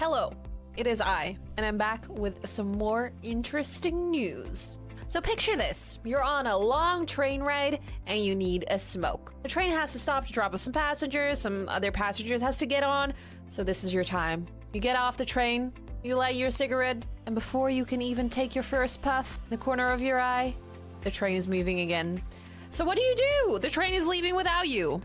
Hello, it is I, and I'm back with some more interesting news. So picture this, you're on a long train ride and you need a smoke. The train has to stop to drop off some passengers, some other passengers has to get on, so this is your time. You get off the train, you light your cigarette, and before you can even take your first puff, in the corner of your eye, the train is moving again. So what do? The train is leaving without you.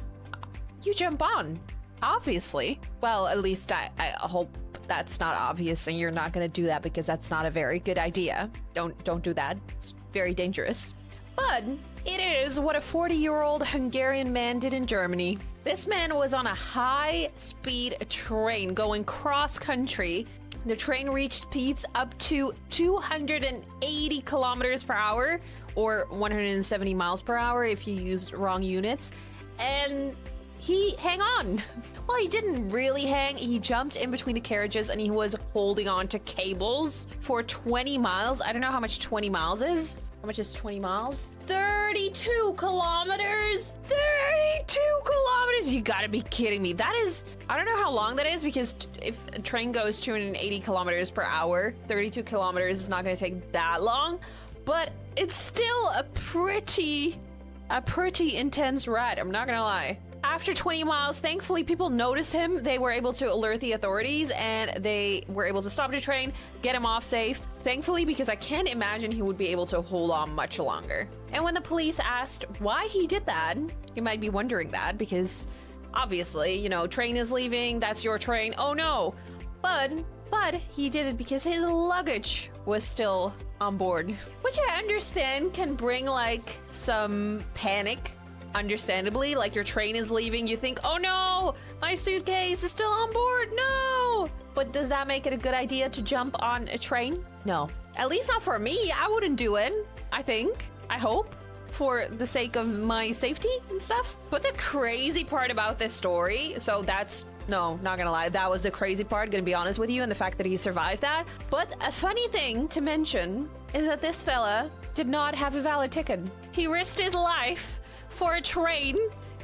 You jump on, obviously. Well, at least I hope that's not obvious and you're not gonna do that because that's not a very good idea. Don't do that. It's very dangerous. But it is what a 40-year-old Hungarian man did in Germany. This man was on a high-speed train going cross-country. The train reached speeds up to 280 kilometers per hour or 170 miles per hour if you used wrong units. And he hang on. Well, he didn't really hang. He jumped in between the carriages and he was holding on to cables for 20 miles. I don't know how much 20 miles is. How much is 20 miles? 32 kilometers! 32 kilometers! You gotta be kidding me. That is, I don't know how long that is because if a train goes 280 kilometers per hour, 32 kilometers is not gonna take that long, but it's still a pretty intense ride, I'm not gonna lie. After 20 miles, thankfully people noticed him. They were able to alert the authorities and they were able to stop the train, get him off safe. Thankfully, because I can't imagine he would be able to hold on much longer. And when the police asked why he did that, you might be wondering that because obviously, you know, train is leaving, that's your train, oh no. But he did it because his luggage was still on board, which I understand can bring like some panic. Understandably, like your train is leaving, you think, oh no, my suitcase is still on board, no! But does that make it a good idea to jump on a train? No. At least not for me, I wouldn't do it, I think, I hope, for the sake of my safety and stuff. But the crazy part about this story, so that's, no, not gonna lie, that was the crazy part, gonna be honest with you, and the fact that he survived that. But a funny thing to mention is that this fella did not have a valid ticket. He risked his life for a train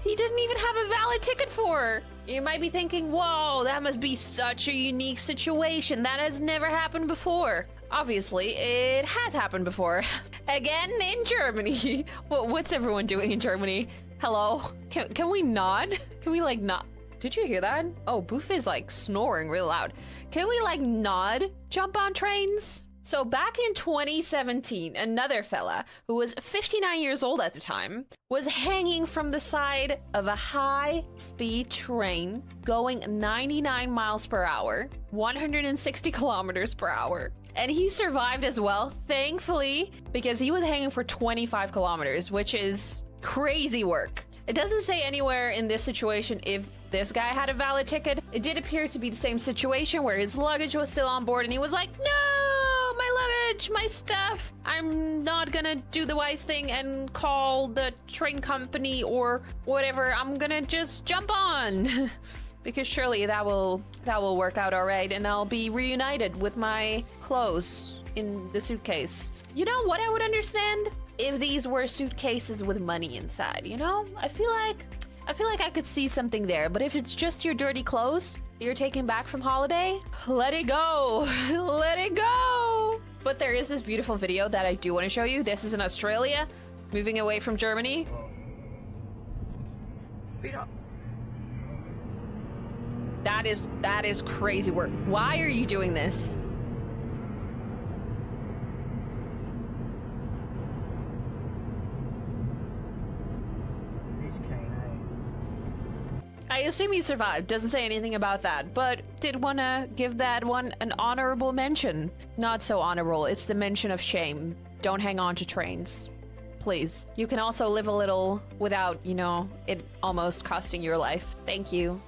he didn't even have a valid ticket for. You might be thinking, whoa, that must be such a unique situation. That has never happened before. Obviously, it has happened before. Again, in Germany. What's everyone doing in Germany? Hello? Can we nod? Can we like nod? Did you hear that? Oh, Boof is like snoring real loud. Can we like nod? Jump on trains? So back in 2017, another fella who was 59 years old at the time was hanging from the side of a high-speed train going 99 miles per hour, 160 kilometers per hour. And he survived as well, thankfully, because he was hanging for 25 kilometers, which is crazy work. It doesn't say anywhere in this situation if this guy had a valid ticket. It did appear to be the same situation where his luggage was still on board and he was like, no, my luggage, my stuff. I'm not gonna do the wise thing and call the train company or whatever. I'm gonna just jump on because surely that will work out all right and I'll be reunited with my clothes in the suitcase. You know what I would understand? If these were suitcases with money inside, you know? I feel like I could see something there, but if it's just your dirty clothes you're taking back from holiday, let it go. Let it go. But there is this beautiful video that I do want to show you. This is in Australia, moving away from Germany. That is crazy work. Why are you doing this? I assume he survived, doesn't say anything about that, but did want to give that one an honorable mention. Not so honorable, it's the mention of shame. Don't hang on to trains, please. You can also live a little without, you know, it almost costing your life. Thank you.